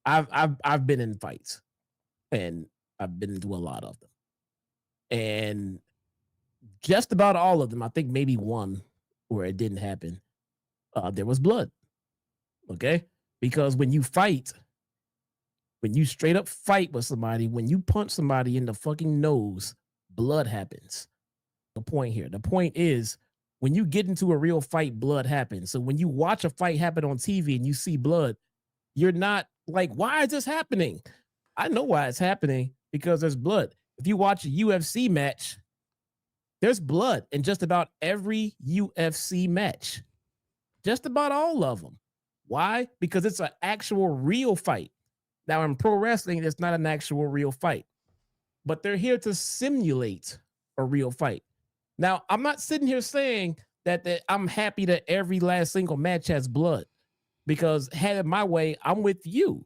I've been in fights, and I've been into a lot of them, and just about all of them, I think maybe one where it didn't happen, there was blood. Okay, because when you straight up fight with somebody, when you punch somebody in the fucking nose, blood happens. The point here. The point is when you get into a real fight, blood happens. So when you watch a fight happen on TV and you see blood, you're not like, why is this happening? I know why it's happening because there's blood. If you watch a UFC match, there's blood in just about every UFC match, just about all of them. Why? Because it's an actual real fight. Now, in pro wrestling, it's not an actual real fight, but they're here to simulate a real fight. Now, I'm not sitting here saying that I'm happy that every last single match has blood, because had it my way, I'm with you.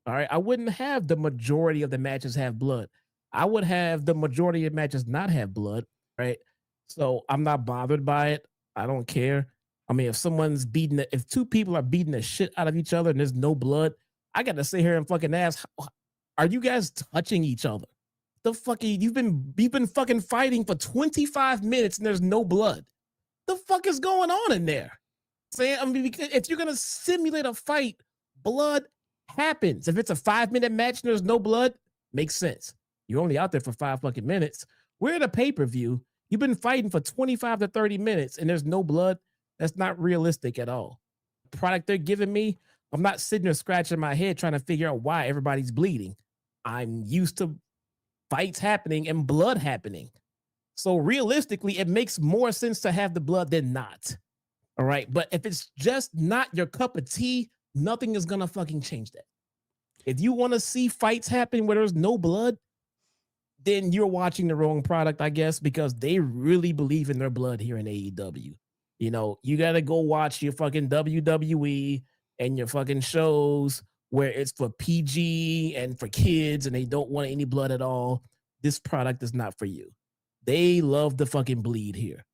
All right. I wouldn't have the majority of the matches have blood. I would have the majority of matches not have blood. Right. So I'm not bothered by it. I don't care. I mean, if two people are beating the shit out of each other and there's no blood, I got to sit here and fucking ask, are you guys touching each other? The fucking you've been fucking fighting for 25 minutes and there's no blood. The fuck is going on in there? Saying, I mean, if you're gonna simulate a fight, blood happens. If it's a 5-minute match and there's no blood, makes sense. You're only out there for 5 fucking minutes. We're at a pay-per-view. You've been fighting for 25 to 30 minutes and there's no blood. That's not realistic at all. The product they're giving me, I'm not sitting there scratching my head trying to figure out why everybody's bleeding. I'm used to fights happening and blood happening. So realistically, it makes more sense to have the blood than not. All right. But if it's just not your cup of tea, nothing is going to fucking change that. If you want to see fights happen where there's no blood, then you're watching the wrong product, I guess, because they really believe in their blood here in AEW. You know, you got to go watch your fucking WWE and your fucking shows where it's for PG and for kids and they don't want any blood at all. This product is not for you. They love the fucking bleed here.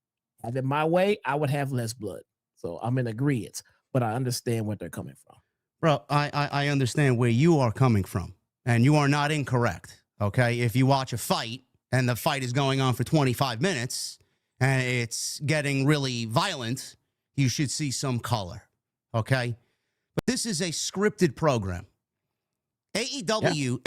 Have it my way, I would have less blood. So I'm in agreement, but I understand where they're coming from. Bro, I understand where you are coming from, and you are not incorrect, okay? If you watch a fight and the fight is going on for 25 minutes and it's getting really violent, you should see some color, okay? But this is a scripted program. AEW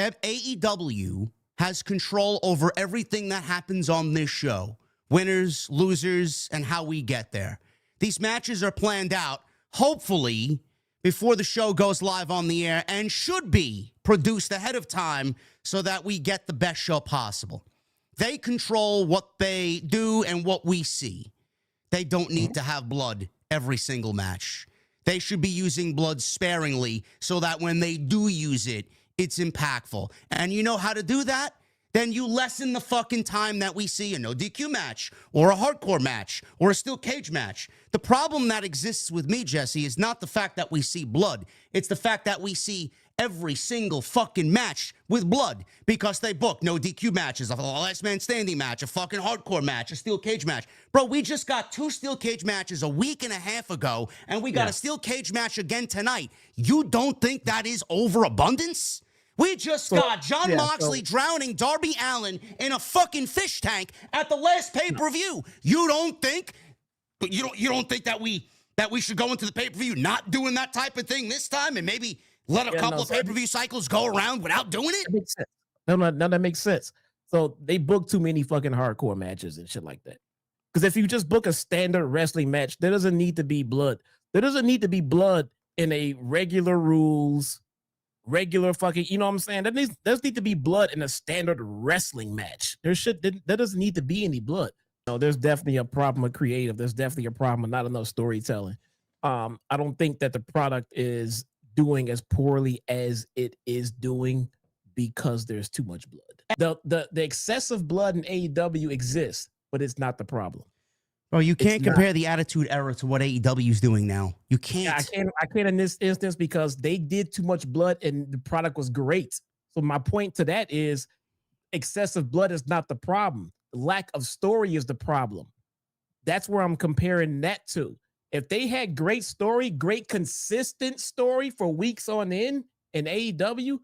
has control over everything that happens on this show. Winners, losers, and how we get there. These matches are planned out, hopefully, before the show goes live on the air, and should be produced ahead of time so that we get the best show possible. They control what they do and what we see. They don't need to have blood every single match. They should be using blood sparingly so that when they do use it, it's impactful. And you know how to do that? Then you lessen the fucking time that we see a no DQ match or a hardcore match or a steel cage match. The problem that exists with me, Jesse, is not the fact that we see blood. It's the fact that we see every single fucking match with blood because they book no DQ matches, a last man standing match, a fucking hardcore match, a steel cage match. Bro, we just got 2 steel cage matches a week and a half ago, and we got a steel cage match again tonight. You don't think that is overabundance? We just got Jon Moxley drowning Darby Allin in a fucking fish tank at the last pay-per-view. You don't think that we should go into the pay-per-view not doing that type of thing this time and maybe let a couple of pay-per-view cycles go around without doing it? That makes sense. No, that makes sense. So they book too many fucking hardcore matches and shit like that. Because if you just book a standard wrestling match, there doesn't need to be blood. There doesn't need to be blood in a regular rules, regular fucking, you know what I'm saying? There does need to be blood in a standard wrestling match. There doesn't need to be any blood. No, there's definitely a problem with creative. There's definitely a problem with not enough storytelling. I don't think that the product is doing as poorly as it is doing because there's too much blood. The excessive blood in AEW exists, but it's not the problem. Bro, you can't compare the Attitude Era to what AEW is doing now. You can't. Yeah, I can't in this instance because they did too much blood and the product was great. So my point to that is excessive blood is not the problem. The lack of story is the problem. That's where I'm comparing that to. If they had great story, great consistent story for weeks on end, in AEW,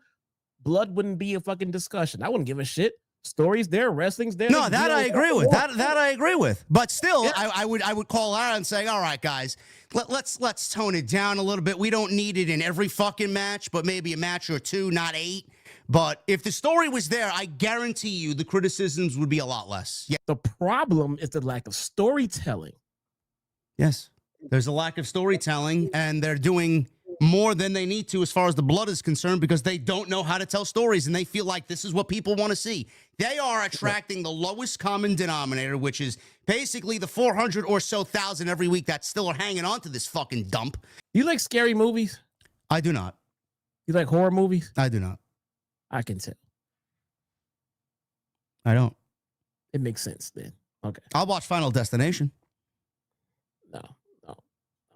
blood wouldn't be a fucking discussion. I wouldn't give a shit. Stories there, wrestling's there. No, that I agree with. That I agree with. But still, yeah. I would call out and say, all right, guys, let's tone it down a little bit. We don't need it in every fucking match, but maybe a match or two, not 8. But if the story was there, I guarantee you the criticisms would be a lot less. Yeah. The problem is the lack of storytelling. Yes. There's a lack of storytelling, and they're doing more than they need to as far as the blood is concerned because they don't know how to tell stories, and they feel like this is what people want to see. They are attracting the lowest common denominator, which is basically the 400 or so thousand every week that still are hanging on to this fucking dump. You like scary movies? I do not. You like horror movies? I do not. I can tell. I don't. It makes sense then. Okay. I'll watch Final Destination. No.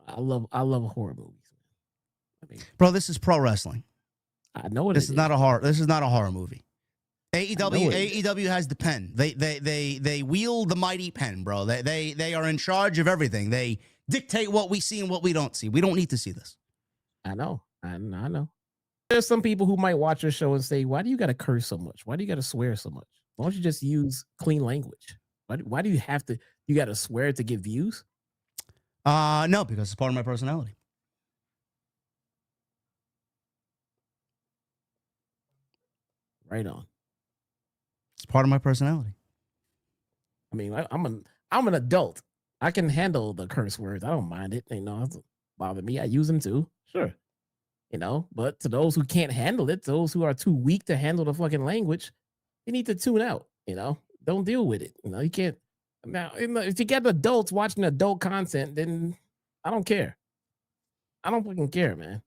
I love horror movies. I mean, bro, this is pro wrestling. I know this is not a horror. This is not a horror movie. AEW has the pen. They wield the mighty pen, bro. They are in charge of everything. They dictate what we see and what we don't see. We don't need to see this. I know. There's some people who might watch your show and say, "Why do you got to curse so much? Why do you got to swear so much? Why don't you just use clean language? Why do you have to? You got to swear to get views?" No, because it's part of my personality. Right on. It's part of my personality. I mean, I'm an adult. I can handle the curse words. I don't mind it. It doesn't bother me. I use them too. Sure. But to those who can't handle it, those who are too weak to handle the fucking language, you need to tune out. Don't deal with it. You can't. Now, if you get adults watching adult content, then I don't care. I don't fucking care, man.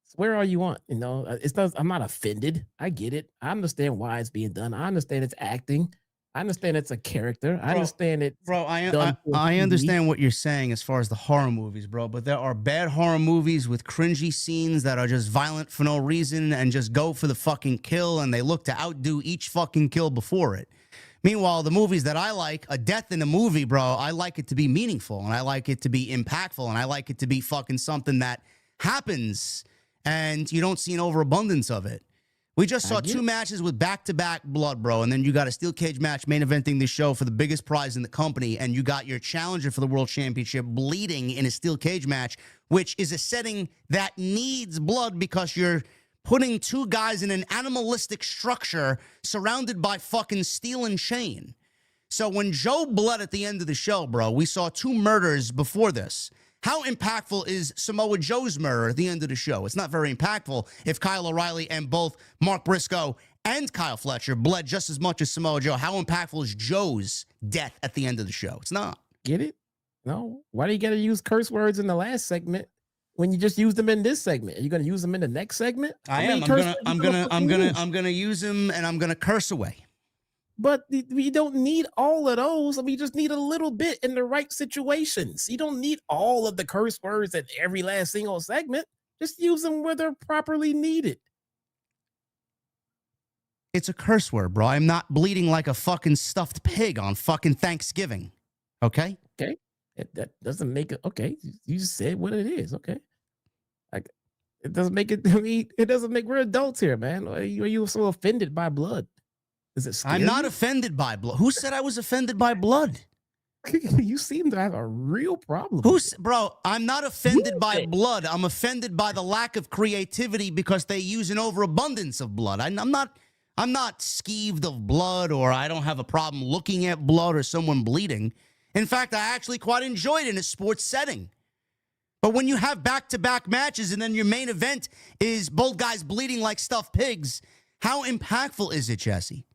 Swear all you want. I'm not offended. I get it. I understand why it's being done. I understand it's acting. I understand it's a character. I understand it. Bro, I understand what you're saying as far as the horror movies, bro. But there are bad horror movies with cringy scenes that are just violent for no reason and just go for the fucking kill, and they look to outdo each fucking kill before it. Meanwhile, the movies that I like, a death in a movie, bro, I like it to be meaningful, and I like it to be impactful, and I like it to be fucking something that happens, and you don't see an overabundance of it. We just saw 2 matches with back-to-back blood, bro, and then you got a steel cage match main eventing this show for the biggest prize in the company, and you got your challenger for the world championship bleeding in a steel cage match, which is a setting that needs blood because you're putting 2 guys in an animalistic structure surrounded by fucking steel and chain. So when Joe bled at the end of the show, bro, we saw 2 murders before this. How impactful is Samoa Joe's murder at the end of the show? It's not very impactful if Kyle O'Reilly and both Mark Briscoe and Kyle Fletcher bled just as much as Samoa Joe. How impactful is Joe's death at the end of the show? It's not. Get it? No. Why do you got to use curse words in the last segment when you just use them in this segment? Are you going to use them in the next segment? I'm gonna use them, and I'm gonna curse away. But we don't need all of those. We just need a little bit in the right situations. You don't need all of the curse words at every last single segment. Just use them where they're properly needed. It's a curse word, bro. I'm not bleeding like a fucking stuffed pig on fucking Thanksgiving. Okay? Okay. That doesn't make it okay. You just said what it is. Okay. It doesn't make it. I mean, it doesn't make. We're adults here, man. Are you so offended by blood? Is it scary? I'm not offended by blood. Who said I was offended by blood? You seem to have a real problem. Bro, I'm not offended by blood. I'm offended by the lack of creativity because they use an overabundance of blood. I'm not skeeved of blood, or I don't have a problem looking at blood or someone bleeding. In fact, I actually quite enjoyed it in a sports setting. But when you have back-to-back matches and then your main event is both guys bleeding like stuffed pigs, how impactful is it, Jesse?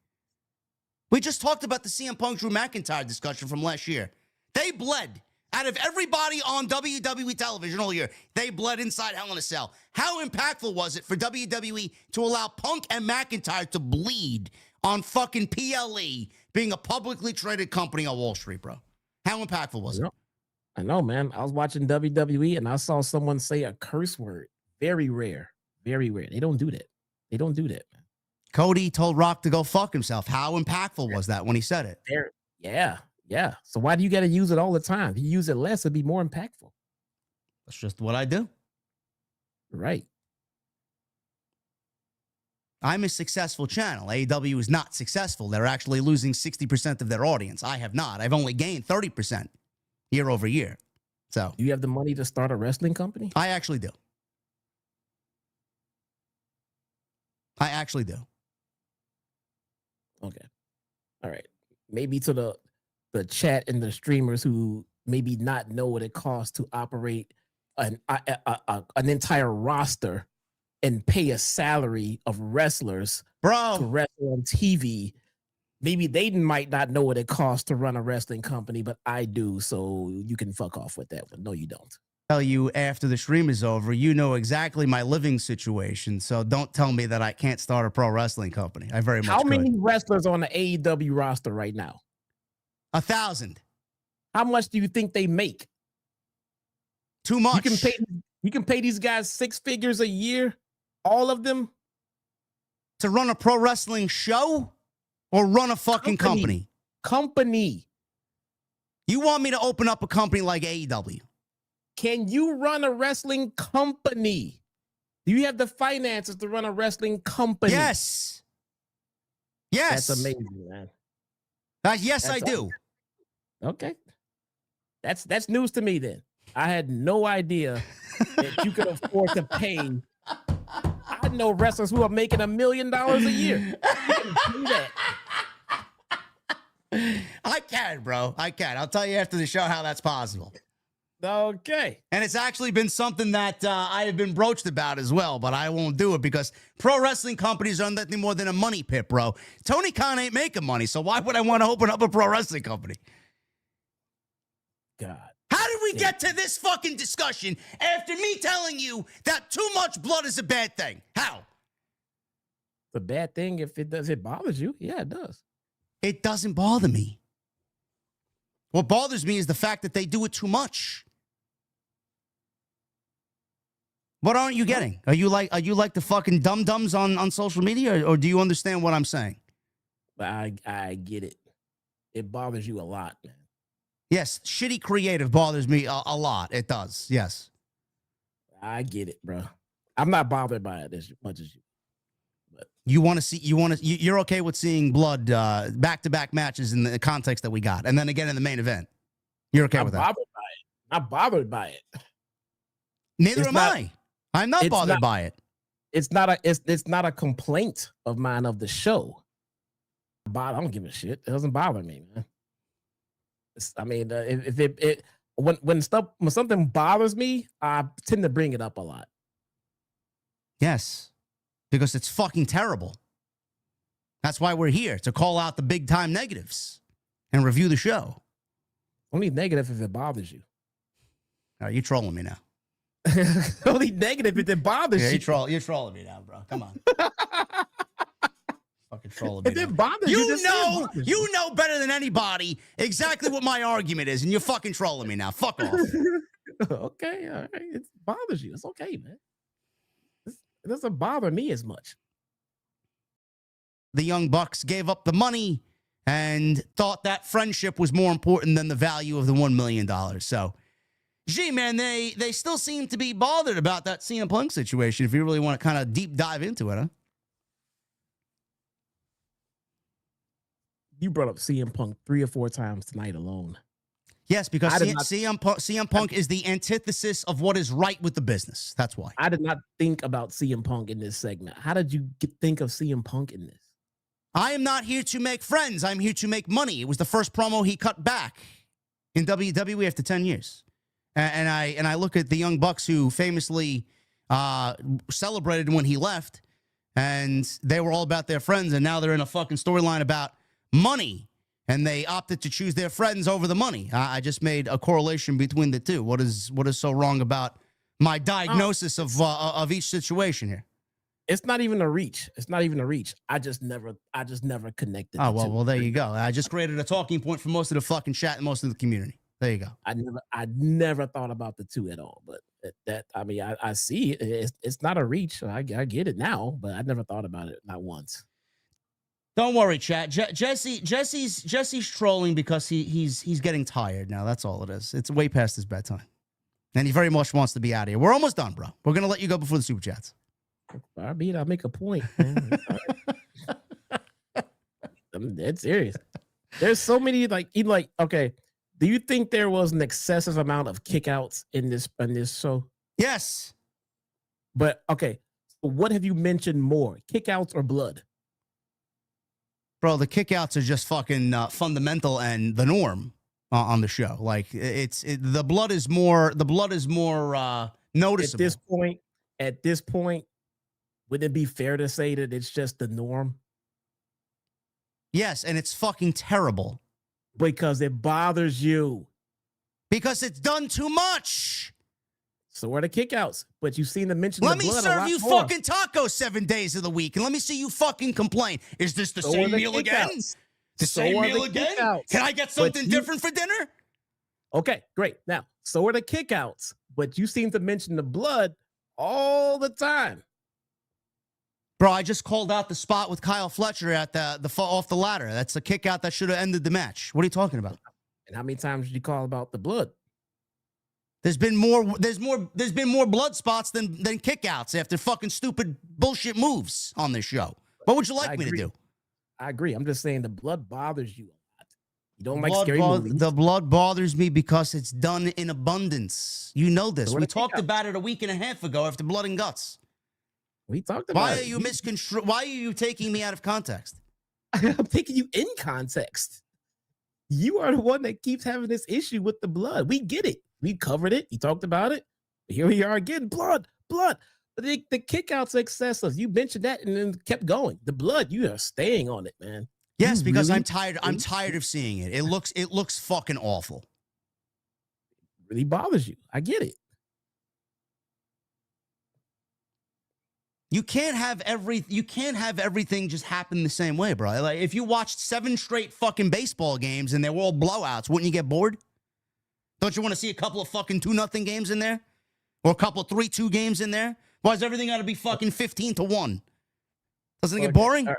We just talked about the CM Punk Drew McIntyre discussion from last year. They bled. Out of everybody on WWE television all year, they bled inside Hell in a Cell. How impactful was it for WWE to allow Punk and McIntyre to bleed on fucking PLE, being a publicly traded company on Wall Street, bro? How impactful was it? I know, man. I was watching WWE and I saw someone say a curse word. Very rare. Very rare. They don't do that. They don't do that, man. Cody told Rock to go fuck himself. How impactful was that when he said it? Yeah. So why do you got to use it all the time? If you use it less, it'd be more impactful. That's just what I do. Right. I'm a successful channel. AEW is not successful. They're actually losing 60% of their audience. I have not. I've only gained 30% year over year. So, Do you have the money to start a wrestling company? I actually do. I actually do. Okay. All right. Maybe to the chat and the streamers who maybe not know what it costs to operate an entire roster and pay a salary of wrestlers to Bro, wrestle on TV. Maybe they might not know what it costs to run a wrestling company, but I do. So you can fuck off with that one. No, you don't. tell you after the stream is over, you know exactly my living situation. So don't tell me that I can't start a pro wrestling company. I very much How could. many wrestlers on the AEW roster right now? 1,000. How much do you think they make? Too much. You can pay these guys 6 figures a year, all of them, to run a pro wrestling show or run a fucking company. You want me to open up a company like AEW? Can you run a wrestling company? Do you have the finances to run a wrestling company? Yes. Yes. That's amazing, man. Yes, I do. Okay. That's news to me then. I had no idea that you could afford to pay. I know wrestlers who are making $1 million a year. You can do that. I can, bro. I can. I'll tell you after the show how that's possible. Okay. And it's actually been something that I have been broached about as well, but I won't do it because pro wrestling companies are nothing more than a money pit, bro. Tony Khan ain't making money, so why would I want to open up a pro wrestling company? God. How did we get to this fucking discussion after me telling you that too much blood is a bad thing? How? It's a bad thing if it bothers you. Yeah, it does. It doesn't bother me. What bothers me is the fact that they do it too much. What aren't you getting? Are you like the fucking dum-dums on social media, or do you understand what I'm saying? I get it. It bothers you a lot, man. Yes, shitty creative bothers me a lot. It does. Yes. I get it, bro. I'm not bothered by it as much as you. But You're okay with seeing blood back-to-back matches in the context that we got, and then again in the main event. You're okay with that? I'm bothered by it. Neither am I. I'm not bothered by it. It's not a complaint of mine of the show. I don't give a shit. It doesn't bother me, man. When something bothers me, I tend to bring it up a lot. Yes, because it's fucking terrible. That's why we're here, to call out the big time negatives and review the show. Only negative if it bothers you. You're trolling me now. Only negative if it bothers you. You're trolling me now, bro. Come on. Fucking trolling me. If it bothers you, you know better than anybody exactly what my argument is, and you're fucking trolling me now. Fuck off. Okay, all right. It bothers you. It's okay, man. It doesn't bother me as much. The Young Bucks gave up the money and thought that friendship was more important than the value of the $1 million. So, gee, man, they still seem to be bothered about that CM Punk situation if you really want to kind of deep dive into it, huh? You brought up CM Punk 3 or 4 times tonight alone. Yes, because CM Punk is the antithesis of what is right with the business. That's why. I did not think about CM Punk in this segment. How did you think of CM Punk in this? I am not here to make friends. I'm here to make money. It was the first promo he cut back in WWE after 10 years. And I look at the Young Bucks, who famously celebrated when he left, and they were all about their friends, and now they're in a fucking storyline about money, and they opted to choose their friends over the money. I just made a correlation between the two. What is so wrong about my diagnosis of each situation here? It's not even a reach. It's not even a reach. I just never connected. Oh, well, there you go. I just created a talking point for most of the fucking chat and most of the community. There you go. I never thought about the two at all. But I see it. It's not a reach. I get it now, but I never thought about it, not once. Don't worry, chat. Jesse's trolling because he's getting tired now. That's all it is. It's way past his bedtime, and he very much wants to be out of here. We're almost done, bro. We're gonna let you go before the super chats. I mean, I make a point, man. I'm dead serious. There's so many okay. Do you think there was an excessive amount of kickouts in this show? Yes. But okay, so what have you mentioned more, kickouts or blood? Bro, the kickouts are just fucking fundamental and the norm on the show. Like the blood is more noticeable. At this point, would it be fair to say that it's just the norm? Yes, and it's fucking terrible. Because it bothers you. Because it's done too much. So are the kickouts. But you've seen them mention let the me blood serve you more. fucking tacos 7 days of the week, and let me see you fucking complain. Is this the same meal again? The same meal again? Can I get something different for dinner? Okay, great. Now, so are the kickouts, but you seem to mention the blood all the time. Bro, I just called out the spot with Kyle Fletcher at the off the ladder. That's a kick out that should have ended the match. What are you talking about? And how many times did you call about the blood? There's been more blood spots than kickouts after fucking stupid bullshit moves on this show. What would you like me to do? I agree. I'm just saying the blood bothers you a lot. You don't like scary movies. The blood bothers me because it's done in abundance. You know this. We talked about it a week and a half ago after Blood and Guts. We talked about Why are you taking me out of context? I'm taking you in context. You are the one that keeps having this issue with the blood. We get it. We covered it. You talked about it. Here we are again. Blood. The kickouts excessive. You mentioned that and then kept going. The blood, you are staying on it, man. Yes, because I'm tired. I'm tired of seeing it. It looks fucking awful. It really bothers you. I get it. You can't have everything just happen the same way, bro. Like if you watched 7 straight fucking baseball games and they were all blowouts, wouldn't you get bored? Don't you want to see a couple of fucking 2-0 games in there? Or a couple of 3-2 games in there? Why is everything got to be fucking 15-1? Doesn't it get boring? All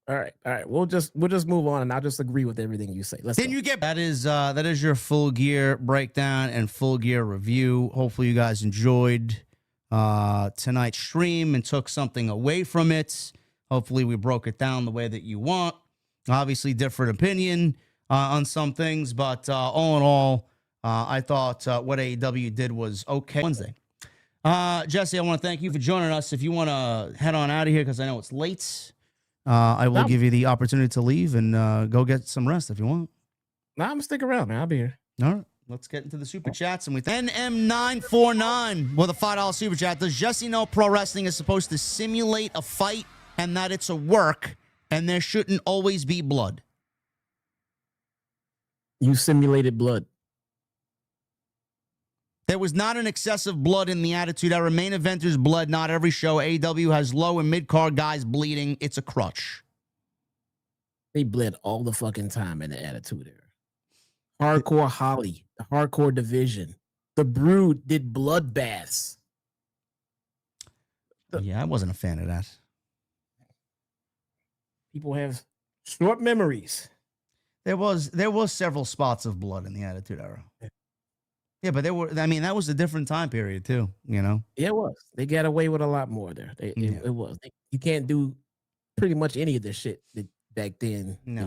right. We'll just move on, and I'll just agree with everything you say. Let's go. That is your Full Gear breakdown and Full Gear review. Hopefully you guys enjoyed tonight's stream and took something away from it. Hopefully we broke it down the way that you want. Obviously different opinion on some things, but all in all, I thought what AEW did was okay. Wednesday. Jesse, I want to thank you for joining us. If you want to head on out of here, because I know it's late, I will give you the opportunity to leave and go get some rest if you want. No, I'm going to stick around, man. I'll be here. All right. Let's get into the super chats. And with NM949 with a $5 super chat. Does Jesse know pro wrestling is supposed to simulate a fight and that it's a work and there shouldn't always be blood? You simulated blood. There was not an excessive blood in the Attitude Era. Main eventers blood, not every show. AEW has low and mid-card guys bleeding. It's a crutch. They bled all the fucking time in the Attitude Era. Hardcore Holly, the hardcore division. The Brood did bloodbaths. Yeah, I wasn't a fan of that. People have short memories. There was several spots of blood in the Attitude Era. Yeah, but that was a different time period too, you know? Yeah, it was. They got away with a lot more there. It was. You can't do pretty much any of this shit back then. No.